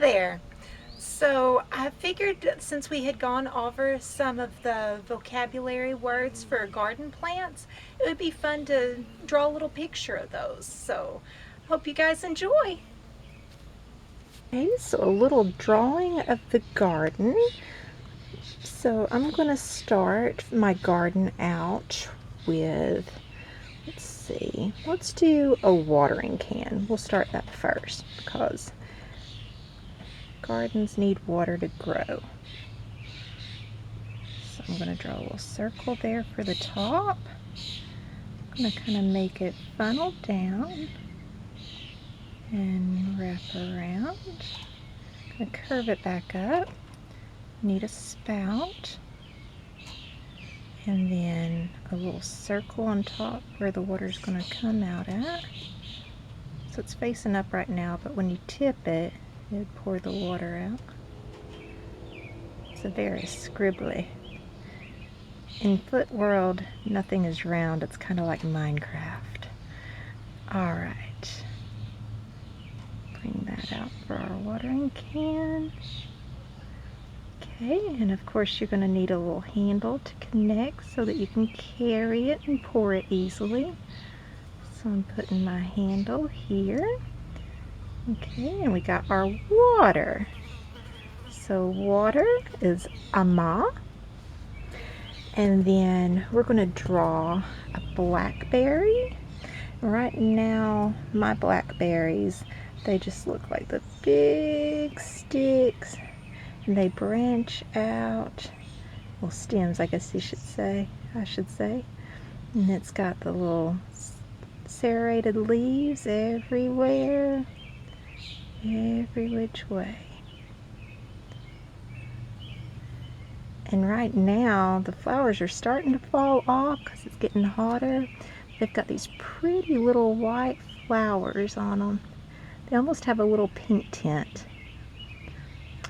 there. So I figured that since we had gone over some of the vocabulary words for garden plants, it would be fun to draw a little picture of those. So hope you guys enjoy. Okay, so a little drawing of the garden. So I'm going to start my garden out with, let's see, let's do a watering can. We'll start that first because gardens need water to grow. So I'm going to draw a little circle there for the top. I'm going to kind of make it funnel down and wrap around. I'm going to curve it back up. Need a spout. And then a little circle on top where the water's going to come out at. So it's facing up right now, but when you tip it, it'd pour the water out. It's a very scribbly. In Foot World, nothing is round. It's kind of like Minecraft. Alright. Bring that out for our watering can. Okay, and of course you're going to need a little handle to connect so that you can carry it and pour it easily. So I'm putting my handle here. Okay, and we got our water. So water is ama. And then we're going to draw a blackberry. Right now, my blackberries, they just look like the big sticks. And they branch out, well, stems, I guess I should say. And it's got the little serrated leaves everywhere, every which way. And right now, the flowers are starting to fall off because it's getting hotter. They've got these pretty little white flowers on them. They almost have a little pink tint.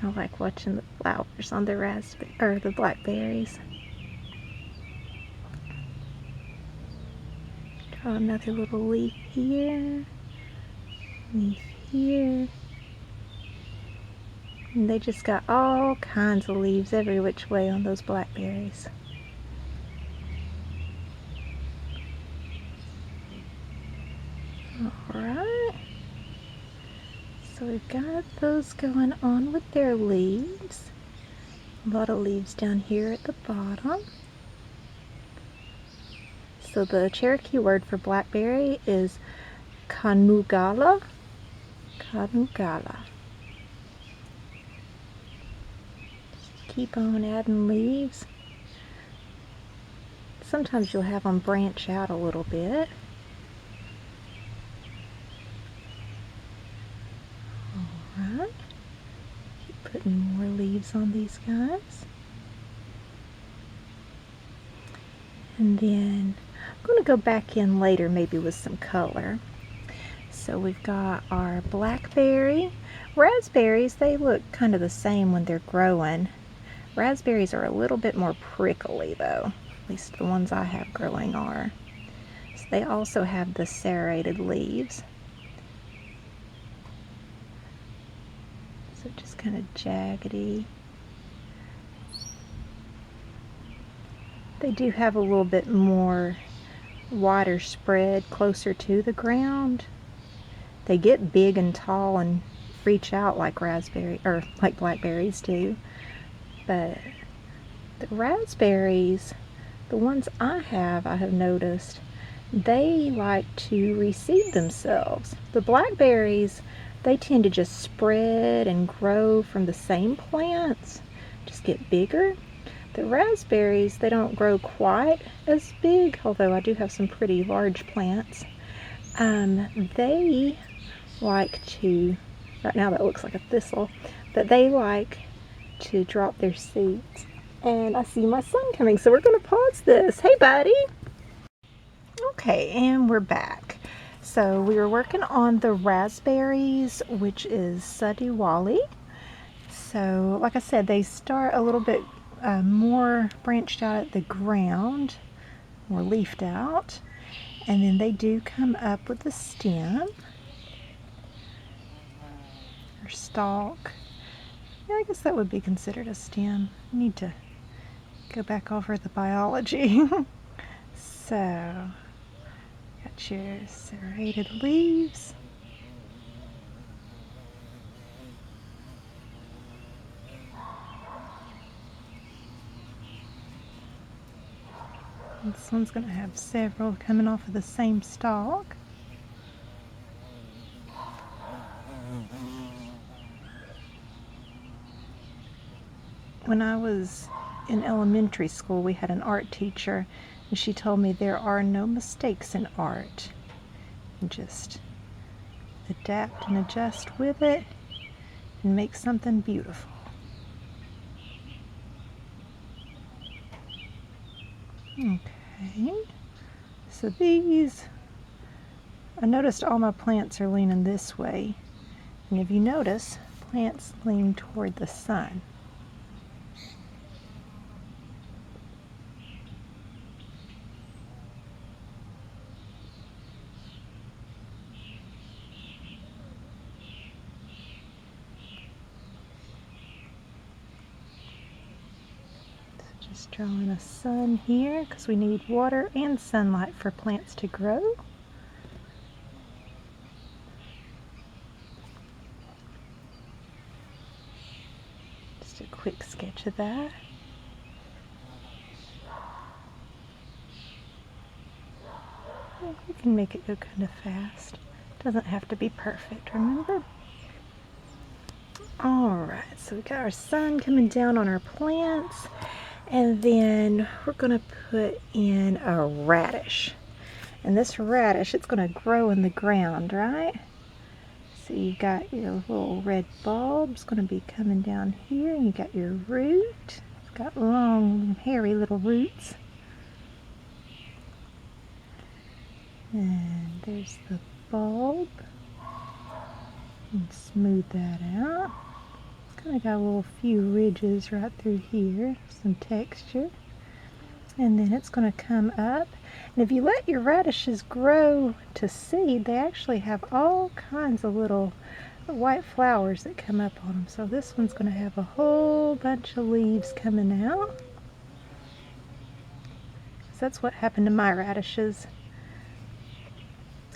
I like watching the flowers on the blackberries. Draw another little leaf here, leaf here. And they just got all kinds of leaves every which way on those blackberries. Alright. So we've got those going on with their leaves. A lot of leaves down here at the bottom. So the Cherokee word for blackberry is kanugala. Kanugala. Just keep on adding leaves. Sometimes you'll have them branch out a little bit. Alright. Keep putting more leaves on these guys. And then I'm going to go back in later maybe with some color. So we've got our blackberry. Raspberries, they look kind of the same when they're growing. Raspberries are a little bit more prickly though. At least the ones I have growing are. So they also have the serrated leaves. So just kind of jaggedy. They do have a little bit more wider spread closer to the ground. They get big and tall and reach out like blackberries do. But the raspberries, the ones I have noticed, they like to reseed themselves. The blackberries, they tend to just spread and grow from the same plants, just get bigger. The raspberries, they don't grow quite as big, although I do have some pretty large plants. They like to, right now that looks like a thistle, but they like to drop their seeds. And I see my son coming, so we're going to pause this. Hey, buddy! Okay, and we're back. So we were working on the raspberries, which is syllabary. So, like I said, they start a little bit more branched out at the ground, more leafed out, and then they do come up with a stem or stalk. Yeah, I guess that would be considered a stem. I need to go back over the biology. So, got your serrated leaves. This one's going to have several coming off of the same stalk. When I was in elementary school, we had an art teacher, and she told me there are no mistakes in art. You just adapt and adjust with it and make something beautiful. Okay, so these, I noticed all my plants are leaning this way, and if you notice, plants lean toward the sun. Just drawing a sun here because we need water and sunlight for plants to grow. Just a quick sketch of that. You can make it go kind of fast. It doesn't have to be perfect, remember? Alright, so we got our sun coming down on our plants. And then we're going to put in a radish. And this radish, it's going to grow in the ground, right? So you got your little red bulbs going to be coming down here. And you got your root. It's got long, hairy little roots. And there's the bulb. And smooth that out. Kind of got a little few ridges right through here, some texture, and then it's going to come up. And if you let your radishes grow to seed, they actually have all kinds of little white flowers that come up on them. So this one's going to have a whole bunch of leaves coming out. So that's what happened to my radishes.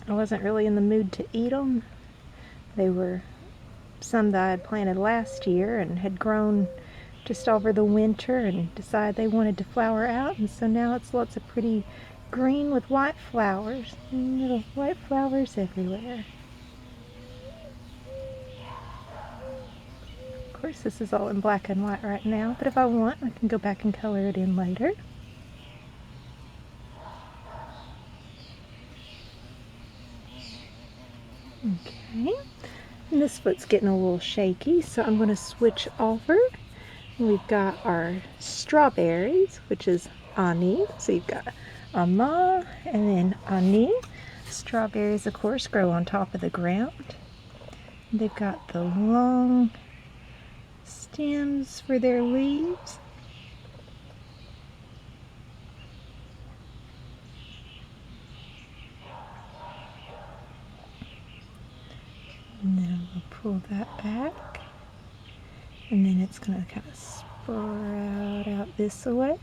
I wasn't really in the mood to eat them. They were some that I had planted last year and had grown just over the winter and decided they wanted to flower out, and so now it's lots of pretty green with white flowers, and little white flowers everywhere. Of course, this is all in black and white right now, but if I want, I can go back and color it in later. Okay. And this foot's getting a little shaky, so I'm going to switch over. We've got our strawberries, which is ani. So you've got ama and then ani. Strawberries, of course, grow on top of the ground. They've got the long stems for their leaves. And then we'll pull that back, and then it's going to kind of sprout out this way,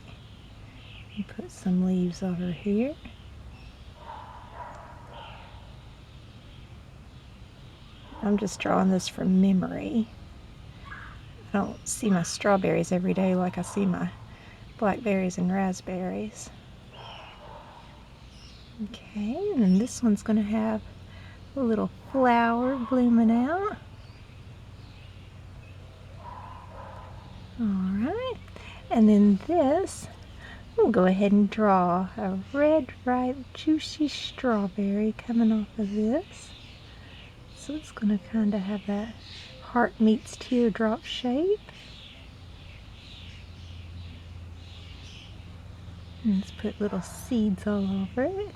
and put some leaves over here. I'm just drawing this from memory. I don't see my strawberries every day like I see my blackberries and raspberries. Okay, and then this one's going to have a little flower blooming out. Alright, and then this, we'll go ahead and draw a red, ripe, juicy strawberry coming off of this. So it's going to kind of have that heart meets teardrop shape. And let's put little seeds all over it.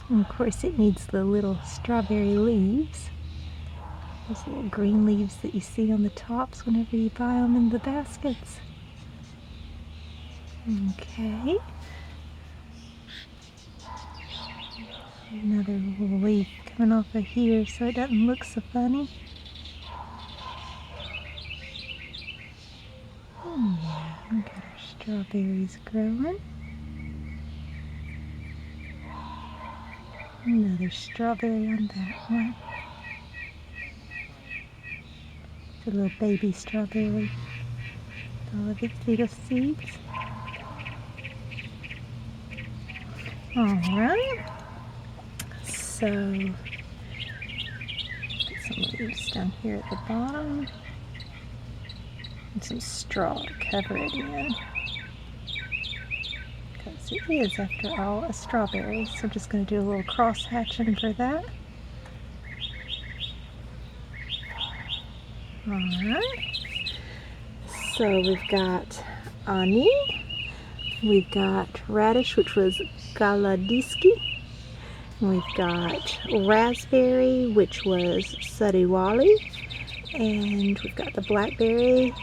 And of course it needs the little strawberry leaves. Those little green leaves that you see on the tops whenever you buy them in the baskets. Okay. Another little leaf coming off of here so it doesn't look so funny. Yeah, look at our strawberries growing. Another strawberry on that one. It's a little baby strawberry. All of its little seeds. Alright. So, get some leaves down here at the bottom. And some straw to cover it in. Because it is, after all, a strawberry. So I'm just going to do a little cross hatching for that. Alright. So we've got ani. We've got radish, which was galadiski. We've got raspberry, which was sariwali. And we've got the blackberry,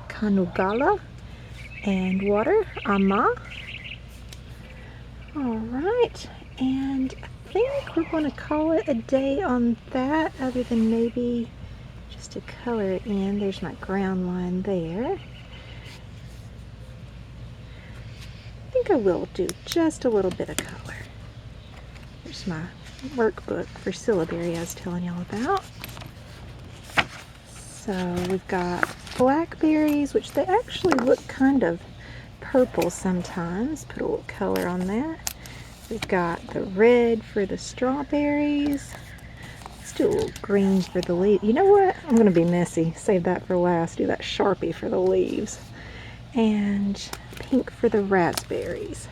kanugala. And water, ama. Alright, and I think we're going to call it a day on that, other than maybe just to color it in. There's my ground line there. I think I will do just a little bit of color. There's my workbook for syllabary I was telling y'all about. So we've got blackberries, which they actually look kind of purple sometimes. Put a little color on that. We've got the red for the strawberries. Let's do a little green for the leaves. You know what? I'm going to be messy. Save that for last. Do that Sharpie for the leaves. And pink for the raspberries.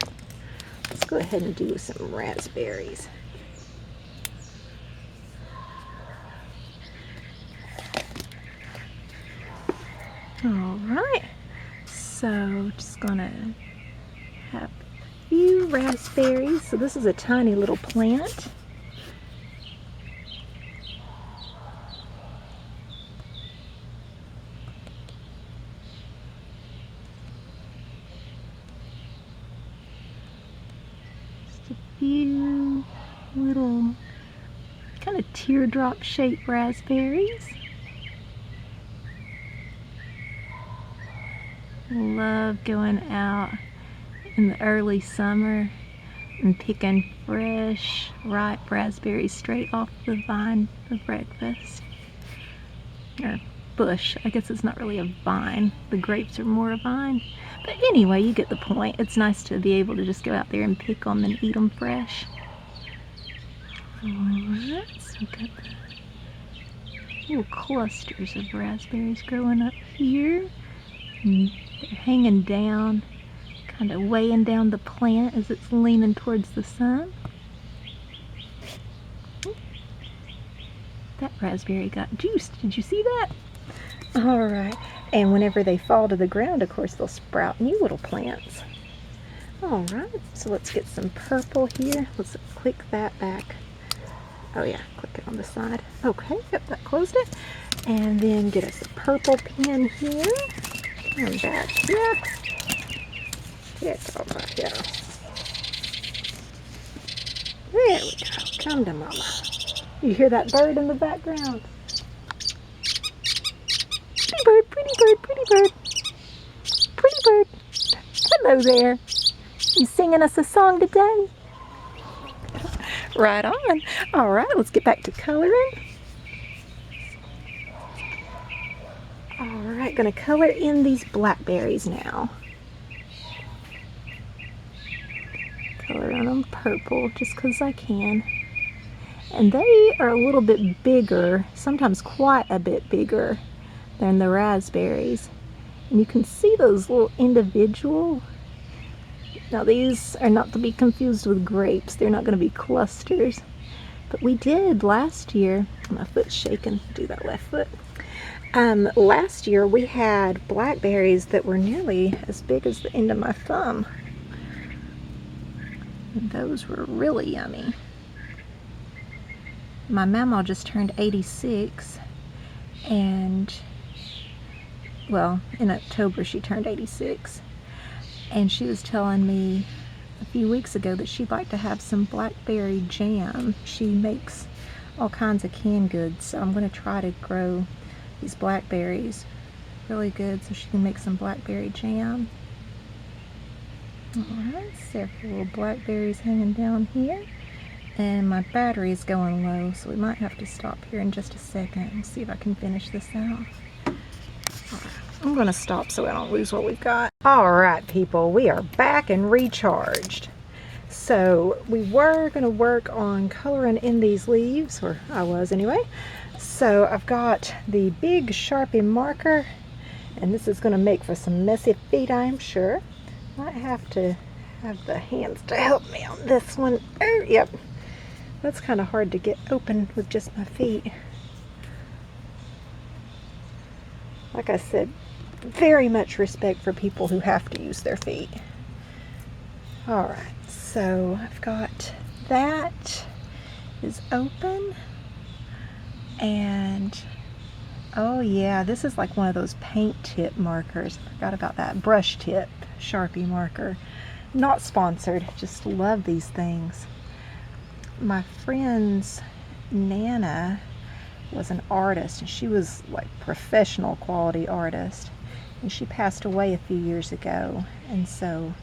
Let's go ahead and do some raspberries. Alright. So just going to have a few raspberries. So this is a tiny little plant. Just a few little kind of teardrop shaped raspberries. Love going out in the early summer and picking fresh, ripe raspberries straight off the vine for breakfast. Or bush. I guess it's not really a vine. The grapes are more a vine. But anyway, you get the point. It's nice to be able to just go out there and pick them and eat them fresh. Alright, so we've got the little clusters of raspberries growing up here. And they're hanging down, kind of weighing down the plant as it's leaning towards the sun. That raspberry got juiced. Did you see that? Alright, and whenever they fall to the ground, of course, they'll sprout new little plants. Alright, so let's get some purple here. Let's click that back. Oh yeah, click it on the side. Okay, yep, that closed it. And then get us a purple pen here. And back here. It's over here. There we go. Come to mama. You hear that bird in the background? Pretty bird, pretty bird, pretty bird. Pretty bird. Hello there. You singing us a song today? Right on. All right, let's get back to coloring. Alright, going to color in these blackberries now. Color on them purple just because I can. And they are a little bit bigger, sometimes quite a bit bigger than the raspberries. And you can see those little individual. Now these are not to be confused with grapes. They're not going to be clusters. But we did last year. My foot's shaking. Do that left foot. Last year we had blackberries that were nearly as big as the end of my thumb. And those were really yummy. My mama just turned 86, and well, in October she turned 86. and she was telling me a few weeks ago that she'd like to have some blackberry jam. She makes all kinds of canned goods, so I'm going to try to grow these blackberries really good so she can make some blackberry jam. Alright, several little blackberries hanging down here, and my battery is going low, so we might have to stop here in just a second and see if I can finish this out. I'm going to stop so I don't lose what we've got. Alright people, we are back and recharged. So we were going to work on coloring in these leaves, or I was anyway. So I've got the big Sharpie marker, and this is going to make for some messy feet, I'm sure. Might have to have the hands to help me on this one. Oh, yep. That's kind of hard to get open with just my feet. Like I said, very much respect for people who have to use their feet. Alright, so I've got that is open, and oh yeah, this is like one of those paint tip markers. I forgot about that. Brush tip Sharpie marker. Not sponsored, just love these things. My friend's Nana was an artist, and she was like professional quality artist, and she passed away a few years ago, and so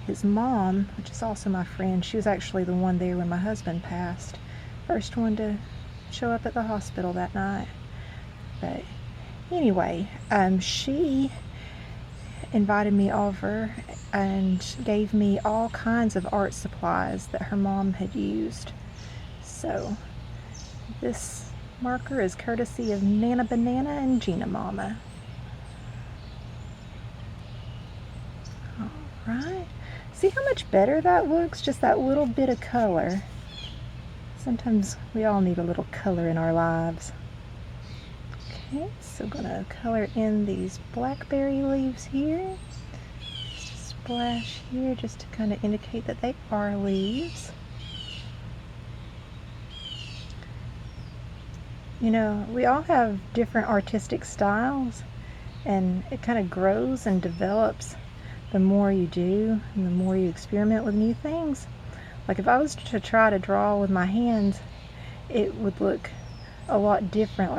his mom, which is also my friend, she was actually the one there when my husband passed, first one to show up at the hospital that night. But anyway, she invited me over and gave me all kinds of art supplies that her mom had used. So this marker is courtesy of Nana Banana and Gina Mama. Alright, see how much better that looks? Just that little bit of color. Sometimes we all need a little color in our lives. Okay, so I'm going to color in these blackberry leaves here. Just a splash here just to kind of indicate that they are leaves. You know, we all have different artistic styles, and it kind of grows and develops the more you do and the more you experiment with new things. Like if I was to try to draw with my hands, it would look a lot different.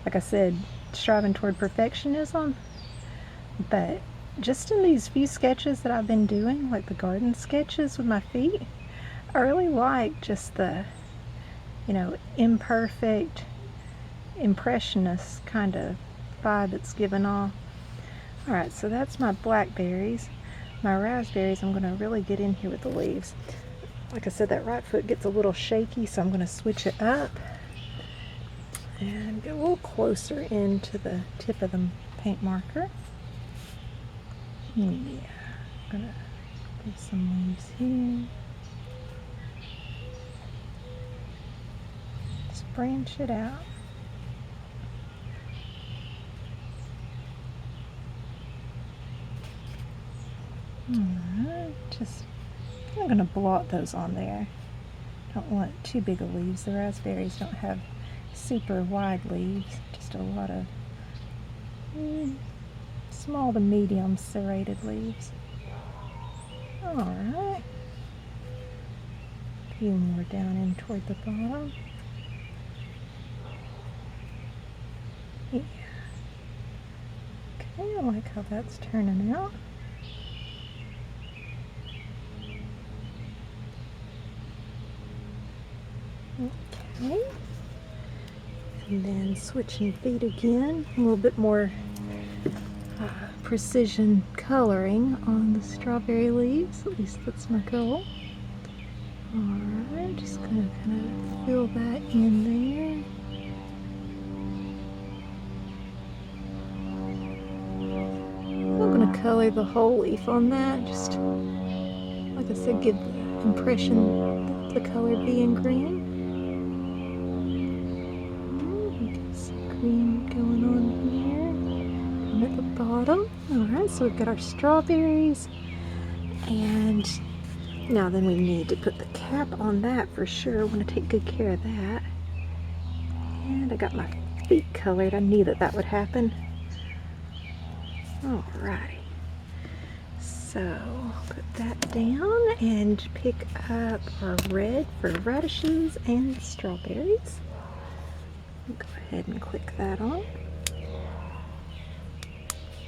Like I said, striving toward perfectionism. But just in these few sketches that I've been doing, like the garden sketches with my feet, I really like just the, you know, imperfect, impressionist kind of vibe it's given off. Alright, so that's my blackberries. My raspberries, I'm going to really get in here with the leaves. Like I said, that right foot gets a little shaky, so I'm going to switch it up and get a little closer into the tip of the paint marker. Yeah, I'm going to put some leaves here. Just branch it out. Alright, I'm going to blot those on there. Don't want too big of leaves. The raspberries don't have super wide leaves, just a lot of small to medium serrated leaves. Alright. A few more down in toward the bottom. Yeah. Okay, I like how that's turning out. Okay, and then switching feet again, a little bit more precision coloring on the strawberry leaves, at least that's my goal. Alright, just going to kind of fill that in there. I'm going to color the whole leaf on that, just like I said, give the impression of the color being green. Green going on here and at the bottom. Alright, so we've got our strawberries, and now then we need to put the cap on that for sure. I want to take good care of that. And I got my feet colored. I knew that would happen. Alrighty, So put that down and pick up our red for radishes and strawberries. Go ahead and click that on.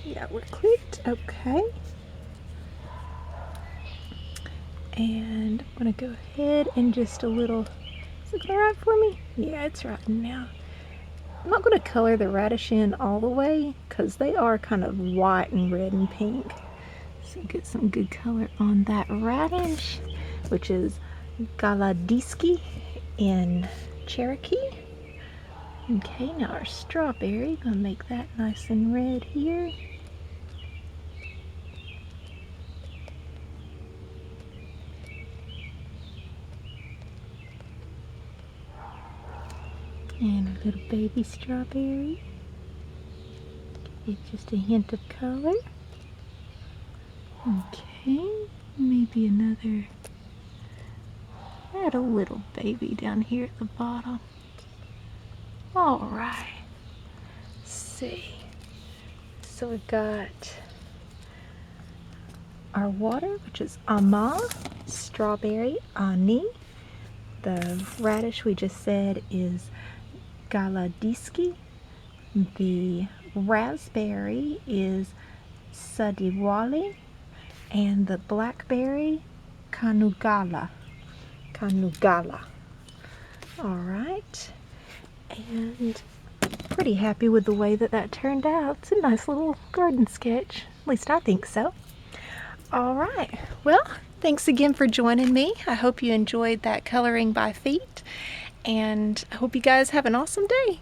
Yeah, we're clicked. Okay. And I'm going to go ahead and just a little, is it right for me? Yeah, it's right now. I'm not going to color the radish in all the way because they are kind of white and red and pink. So get some good color on that radish, which is galadisky in Cherokee. Okay, now our strawberry, gonna make that nice and red here. And a little baby strawberry. Get just a hint of color. Okay, maybe another. Add a little baby down here at the bottom. Alright. See. So we've got our water, which is ama, strawberry, ani. The radish we just said is galadisky. The raspberry is sadiwali. And the blackberry, kanugala. Alright. And pretty happy with the way that turned out. It's a nice little garden sketch. At least I think so. Alright. Well, thanks again for joining me. I hope you enjoyed that coloring by feet. And I hope you guys have an awesome day.